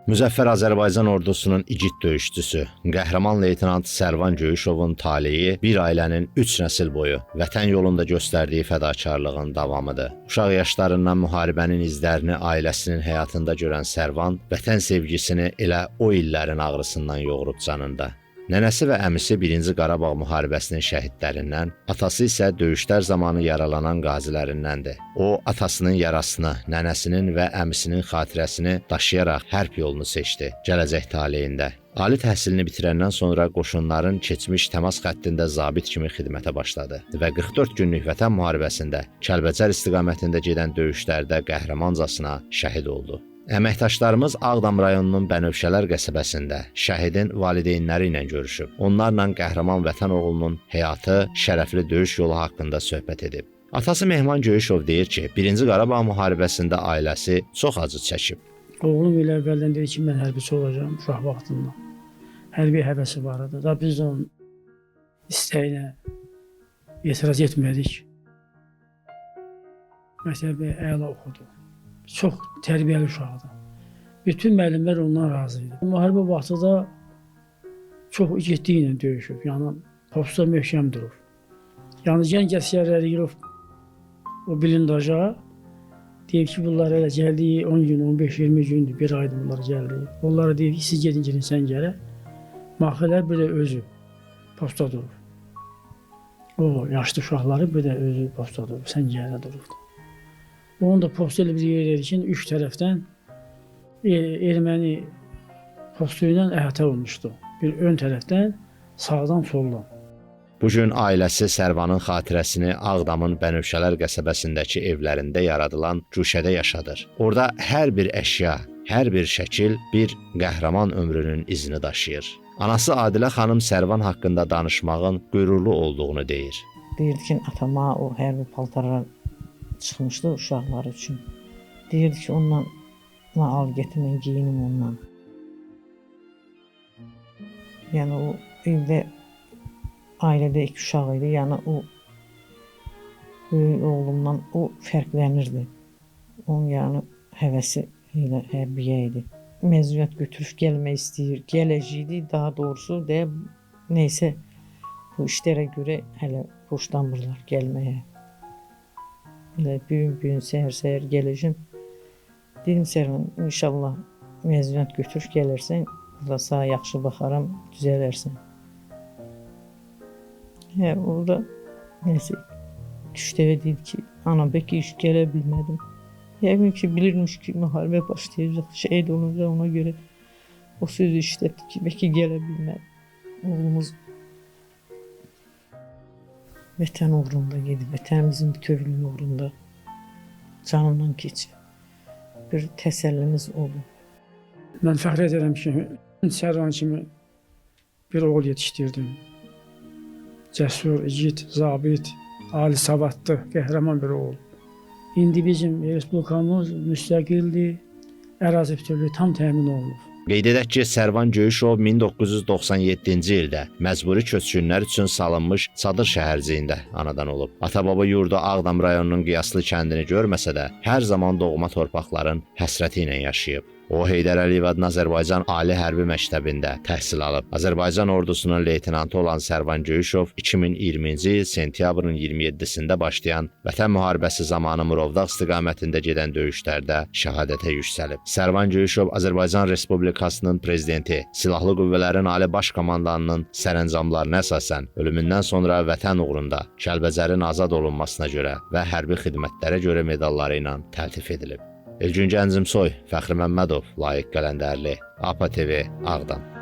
Müzəffər Azərbaycan ordusunun igid döyüşçüsü, qəhrəman leytenant Sərvan Göyüşovun taleyi bir ailənin 3 nəsil boyu vətən yolunda göstərdiyi fədakarlığın davamıdır. Uşaq yaşlarından müharibənin izlərini ailəsinin həyatında görən Sərvan, vətən sevgisini elə o illərin ağrısından yoğurub canında. Nənəsi və əmisi 1-ci Qarabağ müharibəsinin şəhidlərindən, atası isə döyüşlər zamanı yaralanan qazilərindəndir. O, atasının yarasını, nənəsinin və əmisinin xatirəsini daşıyaraq hərb yolunu seçdi, gələcək taleyində. Ali təhsilini bitirəndən sonra qoşunların keçmiş təmas xəttində zabit kimi xidmətə başladı və 44 günlük vətən müharibəsində Kəlbəcər istiqamətində gedən döyüşlərdə qəhrəmancasına şəhid oldu. Əməkdaşlarımız Ağdam rayonunun Bənövşələr qəsəbəsində şəhidin valideynləri ilə görüşüb. Onlarla qəhrəman vətən oğlunun həyatı, şərəfli döyüş yolu haqqında söhbət edib. Atası Mehman Göyüşov deyir ki, 1-ci Qarabağ müharibəsində ailəsi çox acı çəkib. Oğlum elə əvvəldən dedi ki, mən hərbiçi olacağım uşaq vaxtından. Hərbi həvəsi var idi. Da biz onun istəyinə etiraz etmədik. Məktəbi əla oxudu. Çox tərbiyəli uşaqdır. Bütün müəllimlər ondan razı idi. Müharibə vaxtı da çox igidliyi ilə döyüşüb. Yəni, posta möhkəm durur. Yəni, gənc əsgərləri yığıb o blindaja deyib ki, bunlar elə gəldiyi 10 gün, 15-20 gündür, bir aydır bunlar gəldi. Onlara deyib ki, siz gedin sən gələ. Maxilər bir də özü posta durur. O, yaşlı uşaqları bir də özü posta durur, sən gələ dururdu. Onun da postu ilə bir yer ki, 3 tərəfdən erməni postu ilə əhatə olmuşdu. Bir ön tərəfdən, sağdan, soldan. Bugün ailəsi Sərvanın xatirəsini Ağdamın Bənövşələr qəsəbəsindəki evlərində yaradılan cuşədə yaşadır. Orada hər bir əşya, hər bir şəkil bir qəhrəman ömrünün izini daşıyır. Anası Adilə xanım Sərvan haqqında danışmağın qürurlu olduğunu deyir. Deyirdi ki, atama o hərbi paltarlar çıxmışdı uşaqları üçün. Deyirdi ki, ondan al getir, mən giyinim ondan. Yəni o evdə, ailədə 2 uşaq idi. Yəni o böyük oğlumdan o fərqlənirdi. Onun yəni həvəsi elə hərbiyə idi. Məzuniyyət götürüb gəlmək istəyir. Gələcəkdi, daha doğrusu deyə neysə bu işlərə görə hələ xoşlanmırlar gəlməyə. Elə büyün səhər gələcəm. Dedim Sərvan, inşallah məzuniyyət götürüb gələrsən, burada sağ yaxşı baxaram, düzələrsən. Orada neysə, 3 dəfə dedi ki, ana bəlkə iş gələ bilmədim. Yəqin ki, bilirmiş ki, müharibə başlayacaq, şəhid olunca ona görə o sözü işlətdi ki, bəlkə gələ bilmədim. Oğlumuz vətən uğrunda gedib, vətənimizin bütövlüyü uğrunda canından keçib. Bir təsəllimiz oldu. Mən fəxr edirəm ki, Sərvan kimi bir oğul yetişdirdim. Cəsur, igid, zabit, ali savadlı, qəhrəman bir oğul. İndi bizim respublikamız müstəqildir, ərazi bütövlüyü tam təmin olunur. Qeyd edək ki, Sərvan Göyüşov 1997-ci ildə məcburi köçkünlər üçün salınmış çadır şəhərciyində anadan olub. Ata-baba yurdu Ağdam rayonunun Qiyaslı kəndini görməsə də, hər zaman doğma torpaqların həsrəti ilə yaşayıb. O, Heydər Əliyev adına Azərbaycan Ali Hərbi Məktəbində təhsil alıb. Azərbaycan ordusunun leytenantı olan Sərvan Göyüşov 2020-ci il sentyabrın 27-sində başlayan vətən müharibəsi zamanı Murovdağ istiqamətində gedən döyüşlərdə şəhadətə yüksəlib. Sərvan Göyüşov Azərbaycan Respublikasının prezidenti, Silahlı Qüvvələrin Ali Baş Komandanının sərəncamlarına əsasən ölümündən sonra vətən uğrunda Kəlbəcərin azad olunmasına görə və hərbi xidmətlərə görə medalları ilə təltif edilib. Elgün Gəncimsoy, Fəxri Məmmədov, Layiq Qələndərli, APA TV, Ağdam.